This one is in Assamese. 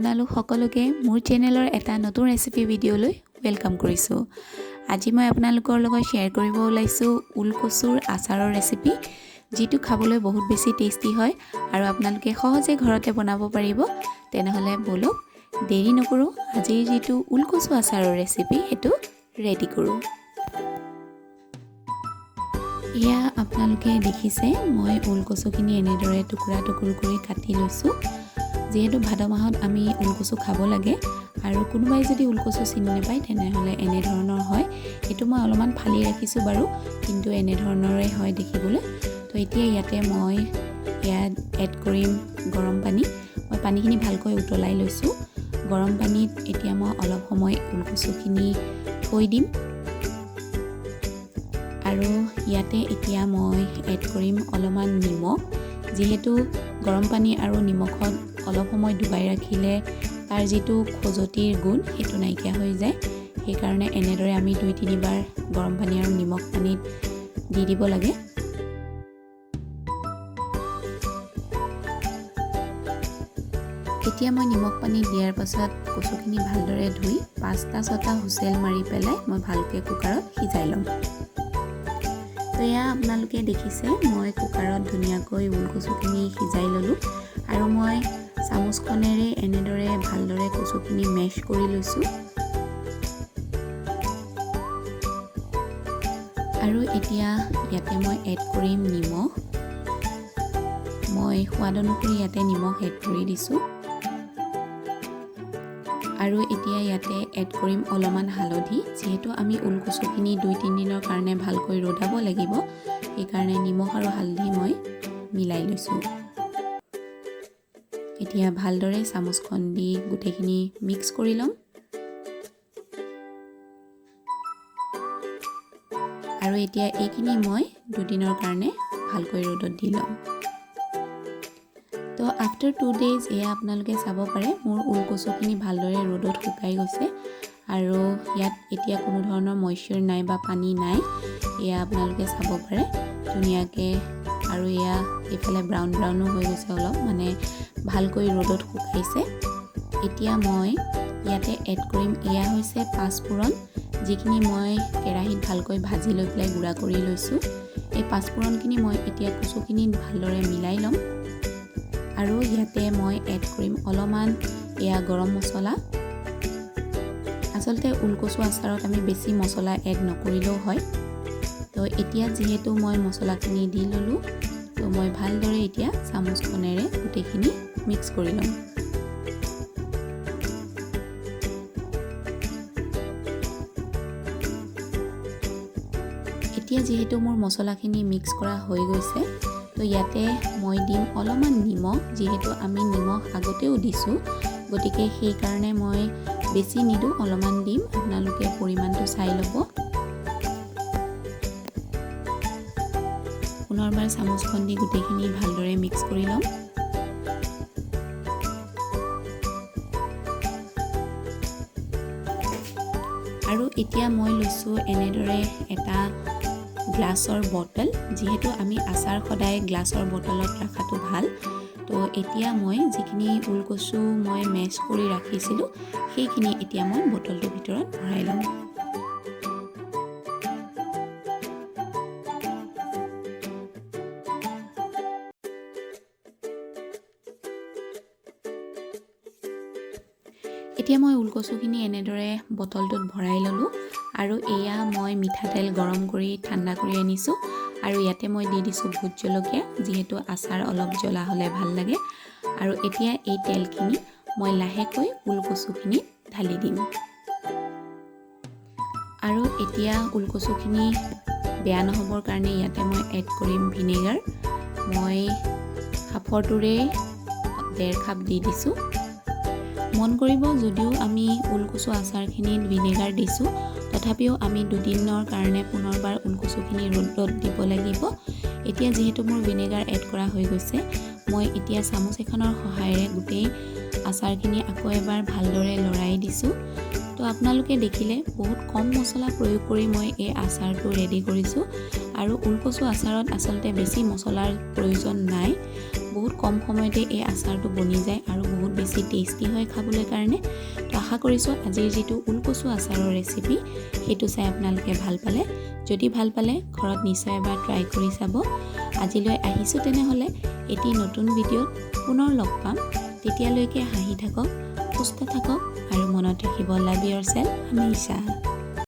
আপোনালোক সকলোকে মোৰ চেনেলৰ এটা নতুন ৰেচিপি ভিডিঅ'লৈ ওয়েলকাম কৰিছোঁ। আজি মই আপোনালোকৰ লগত শ্বেয়াৰ কৰিব ওলাইছোঁ ওলকচুৰ আচাৰৰ ৰেচিপি, যিটো খাবলৈ বহুত বেছি টেষ্টি হয় আৰু আপোনালোকে সহজে ঘৰতে বনাব পাৰিব। তেনেহ'লে বলক দেৰি নকৰোঁ, আজিৰ যিটো ওলকচু আচাৰৰ ৰেচিপি সেইটো ৰেডি কৰোঁ। এয়া আপোনালোকে দেখিছে মই ওলকচুখিনি এনেদৰে টুকুৰা কৰি কাটি লৈছোঁ। যিহেতু ভাদ মাহত আমি ওলকচু খাব লাগে আৰু কোনোবাই যদি ওলকচু চিনি নাপায় তেনেহ'লে এনেধৰণৰ হয়। এইটো মই অলপমান ফালি ৰাখিছোঁ বাৰু, কিন্তু এনেধৰণৰে হয় দেখিবলৈ। তো এতিয়া ইয়াতে মই এড কৰিম গৰম পানী। মই পানীখিনি ভালকৈ উতলাই লৈছোঁ। গৰম পানীত এতিয়া মই অলপ সময় ওলকচুখিনি থৈ দিম আৰু ইয়াতে এতিয়া মই এড কৰিম অলপমান নিমখ। যিহেতু গৰম পানী আৰু নিমখত অলপ সময় ডুবাই ৰাখিলে তাৰ যিটো খজুৱতিৰ গুণ সেইটো নাইকিয়া হৈ যায়। সেইকাৰণে এনেদৰে আমি 2-3 বাৰ গৰম পানী আৰু নিমখ পানীত দি দিব লাগে। এতিয়া মই নিমখ পানী দিয়াৰ পাছত কচুখিনি ভালদৰে ধুই 5-6টা হুইচেল মাৰি পেলাই মই ভালকৈ কুকাৰত সিজাই ল'ম। তো এয়া আপোনালোকে দেখিছে মই কুকাৰত ধুনীয়াকৈ ওলকচুখিনি সিজাই ল'লোঁ আৰু মই চামুচখনেৰে এনেদৰে ভালদৰে কচুখিনি মেছ কৰি লৈছোঁ। আৰু এতিয়া ইয়াতে মই এড কৰিম নিমখ। মই সোৱাদ অনুসৰি ইয়াতে নিমখ এড কৰি দিছোঁ। আৰু এতিয়া ইয়াতে এড কৰিম অলপমান হালধি। যিহেতু আমি ওলকচুখিনি 2-3 দিনৰ কাৰণে ভালকৈ ৰ'দাব লাগিব, সেইকাৰণে নিমখ আৰু হালধি মই মিলাই লৈছোঁ। এতিয়া ভালদৰে চামুচখন দি গোটেইখিনি মিক্স কৰি ল'ম আৰু এতিয়া এইখিনি মই 2 দিনৰ কাৰণে ভালকৈ ৰ'দত দি ল'ম। তো আফটাৰ 2 days এয়া আপোনালোকে চাব পাৰে মোৰ ওলকচুখিনি ভালদৰে ৰ'দত শুকাই গৈছে আৰু ইয়াত এতিয়া কোনো ধৰণৰ মইশ্চাৰ নাই বা পানী নাই। এয়া আপোনালোকে চাব পাৰে ধুনীয়াকৈ। আৰু এয়া এইফালে ব্ৰাউনো হৈ গৈছে অলপ, মানে ভালকৈ ৰ'দত শুকাইছে। এতিয়া মই ইয়াতে এড কৰিম, এয়া হৈছে পাঁচফোৰণ, যিখিনি মই কেৰাহীত ভালকৈ ভাজি লৈ পেলাই গুড়া কৰি লৈছোঁ। এই পাঁচফোৰণখিনি মই এতিয়া কচুখিনি ভালদৰে মিলাই ল'ম আৰু ইয়াতে মই এড কৰিম অলপমান এয়া গৰম মছলা। আচলতে ওলকচু আচাৰত আমি বেছি মছলা এড নকৰিলেও হয়। তো এতিয়া যিহেতু মই মছলাখিনি দি ল'লোঁ, তো মই ভালদৰে এতিয়া চামুচখনেৰে গোটেইখিনি মিক্স কৰি ল'ম। এতিয়া যিহেতু মোৰ মছলাখিনি মিক্স কৰা হৈ গৈছে, তো ইয়াতে মই দিম অলপমান নিমখ। যিহেতু আমি নিমখ আগতেও দিছোঁ, গতিকে সেইকাৰণে মই বেছি নিদিওঁ, অলপমান দিম। আপোনালোকে পৰিমাণটো চাই ল'ব। পুনৰবাৰ চামুচখন দি গোটেইখিনি ভালদৰে মিক্স কৰি ল'ম। আৰু এতিয়া মই লৈছোঁ এনেদৰে এটা গ্লাছৰ বটল। যিহেতু আমি আচাৰ সদায় গ্লাছৰ বটলত ৰখাটো ভাল। তো এতিয়া মই যিখিনি ওলকচু মই মেছ কৰি ৰাখিছিলোঁ সেইখিনি এতিয়া মই বটলটোৰ ভিতৰত ভৰাই ল'ম। এতিয়া মই ওলকচুখিনি এনেদৰে বটলটোত ভৰাই ল'লোঁ আৰু এয়া মই মিঠাতেল গৰম কৰি ঠাণ্ডা কৰি আনিছোঁ আৰু ইয়াতে মই দি দিছোঁ ভোট জলকীয়া। যিহেতু আচাৰ অলপ জ্বলা হ'লে ভাল লাগে। আৰু এতিয়া এই তেলখিনি মই লাহেকৈ ওলকচুখিনিত ঢালি দিম। আৰু এতিয়া ওলকচুখিনি বেয়া নহ'বৰ কাৰণে ইয়াতে মই এড কৰিম ভিনেগাৰ। মই হাফৰটোৰে 1.5 কাপ দি দিছোঁ। মন কৰিব, যদিও আমি ওলকচু আচাৰখিনিত ভিনেগাৰ দিছোঁ, তথাপিও আমি 2 দিনৰ কাৰণে পুনৰবাৰ ওলকচুখিনি ৰ'দত দিব লাগিব। এতিয়া যিহেতু মোৰ ভিনেগাৰ এড কৰা হৈ গৈছে, মই এতিয়া চামুচ এখনৰ সহায়েৰে গোটেই আচাৰখিনি আকৌ এবাৰ ভালদৰে লৰাই দিছোঁ। তো আপোনালোকে দেখিলে বহুত কম মছলা প্ৰয়োগ কৰি মই এই আচাৰটো ৰেডি কৰিছোঁ। আৰু ওলকচু আচাৰত আচলতে বেছি মছলাৰ প্ৰয়োজন নাই। বহুত কম সময়তে এই আচাৰটো বনি যায় আৰু বহুত বেছি টেষ্টি হয় খাবলৈ কাৰণে। তো আশা কৰিছোঁ আজিৰ যিটো ওলকচু আচাৰৰ ৰেচিপি সেইটো চাই আপোনালোকে ভাল পালে। যদি ভাল পালে ঘৰত নিশ্চয় এবাৰ ট্ৰাই কৰি চাব। আজিলৈ আহিছোঁ তেনেহ'লে এটি নতুন ভিডিঅ'ত পুনৰ লগ পাম। তেতিয়ালৈকে হাঁহি থাকক, সুস্থ থাকক আৰু মনত ৰাখিব লাভ ইয়ৰছেল্ফ হামেশা।